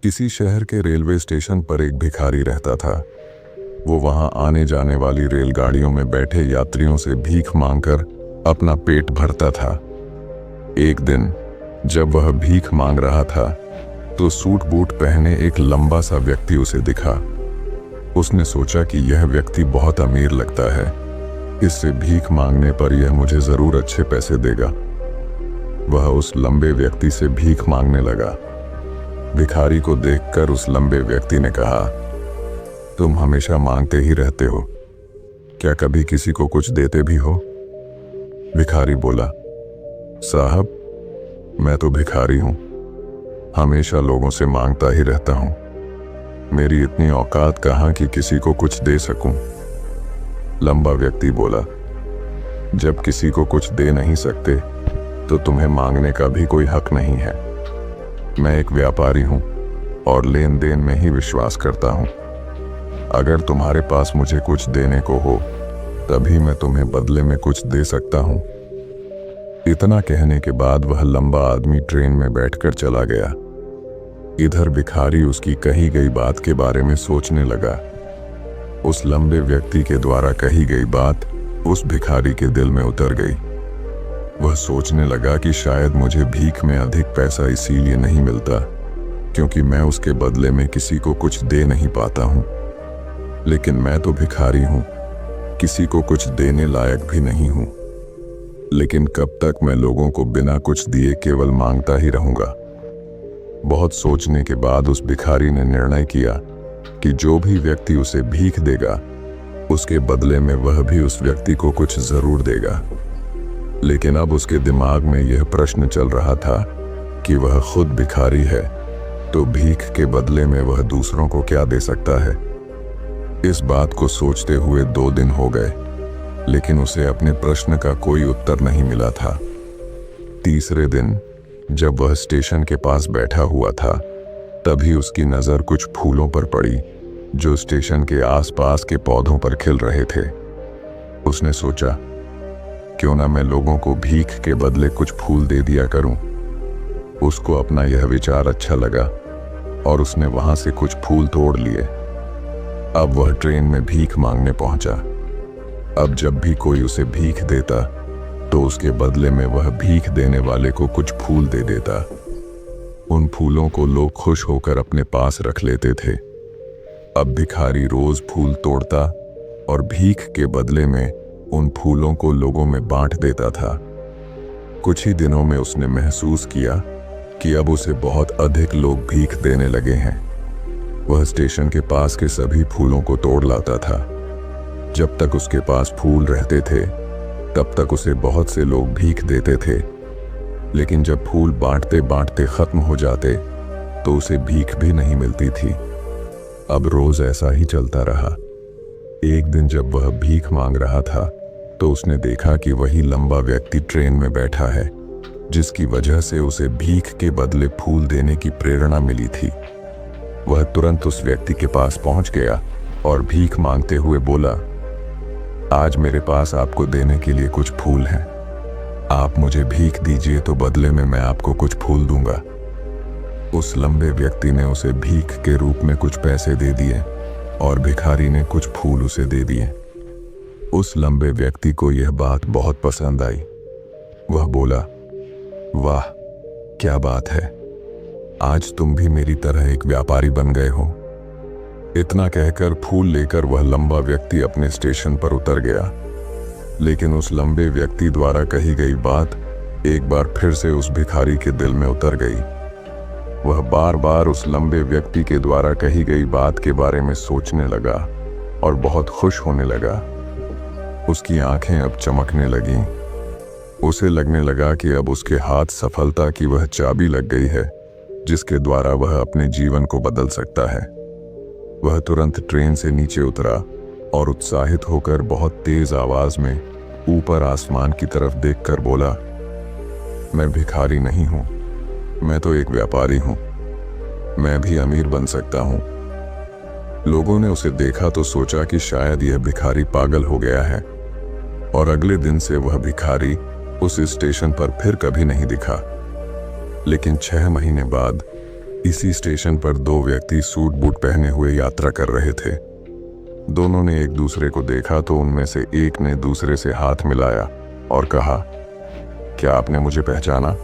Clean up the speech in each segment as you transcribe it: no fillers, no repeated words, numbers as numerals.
किसी शहर के रेलवे स्टेशन पर एक भिखारी रहता था। वो वहां आने जाने वाली रेलगाड़ियों में बैठे यात्रियों से भीख मांगकर अपना पेट भरता था। एक दिन जब वह भीख मांग रहा था तो सूट बूट पहने एक लंबा सा व्यक्ति उसे दिखा। उसने सोचा कि यह व्यक्ति बहुत अमीर लगता है, इससे भीख मांगने पर यह मुझे जरूर अच्छे पैसे देगा। वह उस लंबे व्यक्ति से भीख मांगने लगा। भिखारी को देखकर उस लंबे व्यक्ति ने कहा, तुम हमेशा मांगते ही रहते हो, क्या कभी किसी को कुछ देते भी हो? भिखारी बोला, साहब मैं तो भिखारी हूं, हमेशा लोगों से मांगता ही रहता हूं। मेरी इतनी औकात कहां कि किसी को कुछ दे सकूं। लंबा व्यक्ति बोला, जब किसी को कुछ दे नहीं सकते तो तुम्हें मांगने का भी कोई हक नहीं है। मैं एक व्यापारी हूं और लेन देन में ही विश्वास करता हूं। अगर तुम्हारे पास मुझे कुछ देने को हो तभी मैं तुम्हें बदले में कुछ दे सकता हूं। इतना कहने के बाद वह लंबा आदमी ट्रेन में बैठकर चला गया। इधर भिखारी उसकी कही गई बात के बारे में सोचने लगा। उस लंबे व्यक्ति के द्वारा कही गई बात उस भिखारी के दिल में उतर गई। वह सोचने लगा कि शायद मुझे भीख में अधिक पैसा इसीलिए नहीं मिलता क्योंकि मैं उसके बदले में किसी को कुछ दे नहीं पाता हूं। लेकिन मैं तो भिखारी हूं, किसी को कुछ देने लायक भी नहीं हूं। लेकिन कब तक मैं लोगों को बिना कुछ दिए केवल मांगता ही रहूंगा? बहुत सोचने के बाद उस भिखारी ने निर्णय किया कि जो भी व्यक्ति उसे भीख देगा उसके बदले में वह भी उस व्यक्ति को कुछ जरूर देगा। लेकिन अब उसके दिमाग में यह प्रश्न चल रहा था कि वह खुद भिखारी है तो भीख के बदले में वह दूसरों को क्या दे सकता है। इस बात को सोचते हुए 2 दिन हो गए, लेकिन उसे अपने प्रश्न का कोई उत्तर नहीं मिला था। तीसरे दिन जब वह स्टेशन के पास बैठा हुआ था तभी उसकी नज़र कुछ फूलों पर पड़ी जो स्टेशन के आसपास के पौधों पर खिल रहे थे। उसने सोचा, क्यों ना मैं लोगों को भीख के बदले कुछ फूल दे दिया करूं। उसको अपना यह विचार अच्छा लगा और उसने वहां से कुछ फूल तोड़ लिए। अब वह ट्रेन में भीख मांगने पहुंचा। अब जब भी कोई उसे भीख देता तो उसके बदले में वह भीख देने वाले को कुछ फूल दे देता। उन फूलों को लोग खुश होकर अपने पास रख लेते थे। अब भिखारी रोज फूल तोड़ता और भीख के बदले में उन फूलों को लोगों में बांट देता था। कुछ ही दिनों में उसने महसूस किया कि अब उसे बहुत अधिक लोग भीख देने लगे हैं। वह स्टेशन के पास के सभी फूलों को तोड़ लाता था। जब तक उसके पास फूल रहते थे तब तक उसे बहुत से लोग भीख देते थे, लेकिन जब फूल बांटते बांटते खत्म हो जाते तो उसे भीख भी नहीं मिलती थी। अब रोज ऐसा ही चलता रहा। एक दिन जब वह भीख मांग रहा था तो उसने देखा कि वही लंबा व्यक्ति ट्रेन में बैठा है जिसकी वजह से उसे भीख के बदले फूल देने की प्रेरणा मिली थी। वह तुरंत उस व्यक्ति के पास पहुंच गया और भीख मांगते हुए बोला, आज मेरे पास आपको देने के लिए कुछ फूल हैं। आप मुझे भीख दीजिए तो बदले में मैं आपको कुछ फूल दूंगा। उस लंबे व्यक्ति ने उसे भीख के रूप में कुछ पैसे दे दिए और भिखारी ने कुछ फूल उसे दे दिए। उस लंबे व्यक्ति को यह बात बहुत पसंद आई। वह बोला, वाह क्या बात है, आज तुम भी मेरी तरह एक व्यापारी बन गए हो। इतना कहकर फूल लेकर वह लंबा व्यक्ति अपने स्टेशन पर उतर गया। लेकिन उस लंबे व्यक्ति द्वारा कही गई बात एक बार फिर से उस भिखारी के दिल में उतर गई। वह बार बार उस लंबे व्यक्ति के द्वारा कही गई बात के बारे में सोचने लगा और बहुत खुश होने लगा। उसकी आंखें अब चमकने लगीं। उसे लगने लगा कि अब उसके हाथ सफलता की वह चाबी लग गई है जिसके द्वारा वह अपने जीवन को बदल सकता है। वह तुरंत ट्रेन से नीचे उतरा और उत्साहित होकर बहुत तेज आवाज में ऊपर आसमान की तरफ देखकर बोला, मैं भिखारी नहीं हूं, मैं तो एक व्यापारी हूं, मैं भी अमीर बन सकता हूं। लोगों ने उसे देखा तो सोचा कि शायद यह भिखारी पागल हो गया है और अगले दिन से वह भिखारी उस स्टेशन पर फिर कभी नहीं दिखा। लेकिन 6 महीने बाद इसी स्टेशन पर दो व्यक्ति सूट बूट पहने हुए यात्रा कर रहे थे। दोनों ने एक दूसरे को देखा तो उनमें से एक ने दूसरे से हाथ मिलाया और कहा, क्या आपने मुझे पहचाना?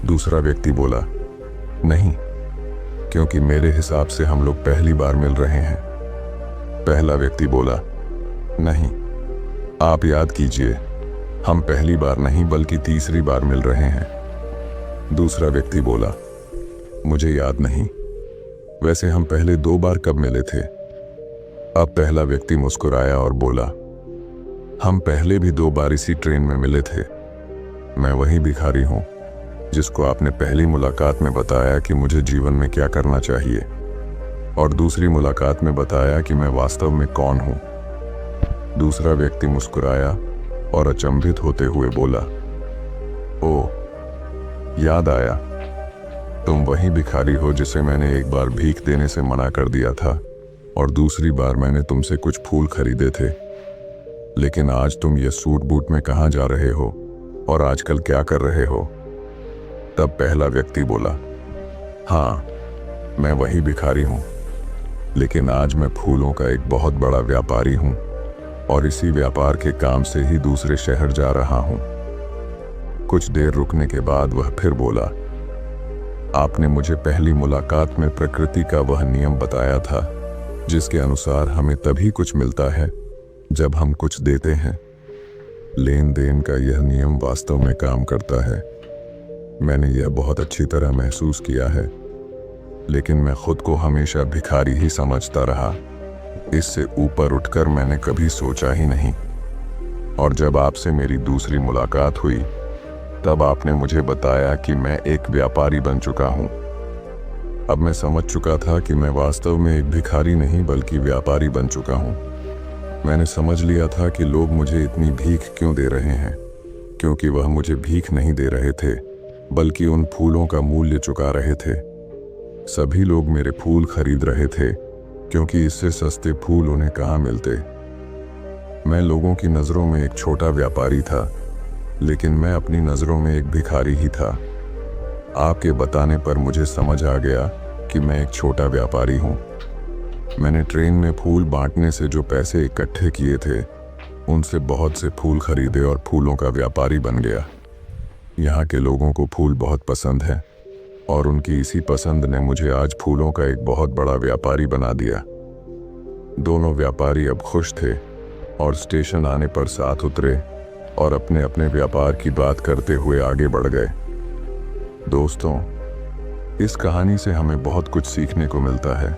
दूसरा व्यक्ति बोला, नहीं, क्योंकि मेरे हिसाब से हम लोग पहली बार मिल रहे हैं। पहला व्यक्ति बोला, नहीं, आप याद कीजिए, हम पहली बार नहीं बल्कि तीसरी बार मिल रहे हैं। दूसरा व्यक्ति बोला, मुझे याद नहीं, वैसे हम पहले 2 बार कब मिले थे? अब पहला व्यक्ति मुस्कुराया और बोला, हम पहले भी 2 बार इसी ट्रेन में मिले थे। मैं वही भिखारी हूं जिसको आपने पहली मुलाकात में बताया कि मुझे जीवन में क्या करना चाहिए, और दूसरी मुलाकात में बताया कि मैं वास्तव में कौन हूं। दूसरा व्यक्ति मुस्कुराया और अचंभित होते हुए बोला, ओ, याद आया, तुम वही भिखारी हो जिसे मैंने एक बार भीख देने से मना कर दिया था और दूसरी बार मैंने तुमसे कुछ फूल खरीदे थे। लेकिन आज तुम ये सूट बूट में कहाँ जा रहे हो और आजकल क्या कर रहे हो? तब पहला व्यक्ति बोला, हाँ, मैं वही भिखारी हूं, लेकिन आज मैं फूलों का एक बहुत बड़ा व्यापारी हूं और इसी व्यापार के काम से ही दूसरे शहर जा रहा हूं। कुछ देर रुकने के बाद वह फिर बोला, आपने मुझे पहली मुलाकात में प्रकृति का वह नियम बताया था जिसके अनुसार हमें तभी कुछ मिलता है जब हम कुछ देते हैं। लेन देन का यह नियम वास्तव में काम करता है। मैंने यह बहुत अच्छी तरह महसूस किया है, लेकिन मैं खुद को हमेशा भिखारी ही समझता रहा। इससे ऊपर उठकर मैंने कभी सोचा ही नहीं। और जब आपसे मेरी दूसरी मुलाकात हुई तब आपने मुझे बताया कि मैं एक व्यापारी बन चुका हूं। अब मैं समझ चुका था कि मैं वास्तव में एक भिखारी नहीं बल्कि व्यापारी बन चुका हूं। मैंने समझ लिया था कि लोग मुझे इतनी भीख क्यों दे रहे हैं, क्योंकि वह मुझे भीख नहीं दे रहे थे बल्कि उन फूलों का मूल्य चुका रहे थे। सभी लोग मेरे फूल खरीद रहे थे क्योंकि इससे सस्ते फूल उन्हें कहाँ मिलते। मैं लोगों की नज़रों में एक छोटा व्यापारी था, लेकिन मैं अपनी नज़रों में एक भिखारी ही था। आपके बताने पर मुझे समझ आ गया कि मैं एक छोटा व्यापारी हूँ। मैंने ट्रेन में फूल बांटने से जो पैसे इकट्ठे किए थे उनसे बहुत से फूल खरीदे और फूलों का व्यापारी बन गया। यहाँ के लोगों को फूल बहुत पसंद है और उनकी इसी पसंद ने मुझे आज फूलों का एक बहुत बड़ा व्यापारी बना दिया। दोनों व्यापारी अब खुश थे और स्टेशन आने पर साथ उतरे और अपने अपने व्यापार की बात करते हुए आगे बढ़ गए। दोस्तों, इस कहानी से हमें बहुत कुछ सीखने को मिलता है।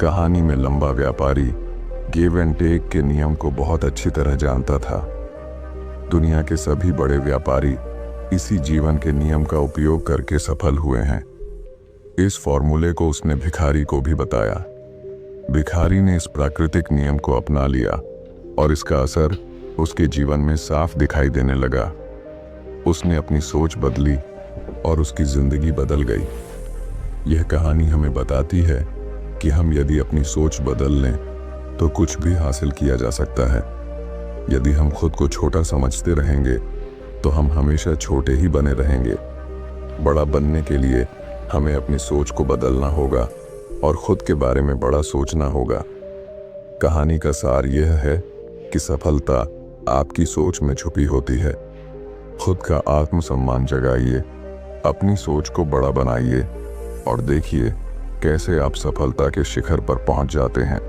कहानी में लंबा व्यापारी गिव एंड टेक के नियम को बहुत अच्छी तरह जानता था। दुनिया के सभी बड़े व्यापारी इसी जीवन के नियम का उपयोग करके सफल हुए हैं। इस फॉर्मूले को उसने भिखारी को भी बताया। भिखारी ने इस प्राकृतिक नियम को अपना लिया और इसका असर उसके जीवन में साफ दिखाई देने लगा। उसने अपनी सोच बदली और उसकी जिंदगी बदल गई। यह कहानी हमें बताती है कि हम यदि अपनी सोच बदल लें तो कुछ भी हासिल किया जा सकता है। यदि हम खुद को छोटा समझते रहेंगे तो हम हमेशा छोटे ही बने रहेंगे। बड़ा बनने के लिए हमें अपनी सोच को बदलना होगा और खुद के बारे में बड़ा सोचना होगा। कहानी का सार यह है कि सफलता आपकी सोच में छुपी होती है। खुद का आत्मसम्मान जगाइए, अपनी सोच को बड़ा बनाइए और देखिए कैसे आप सफलता के शिखर पर पहुंच जाते हैं।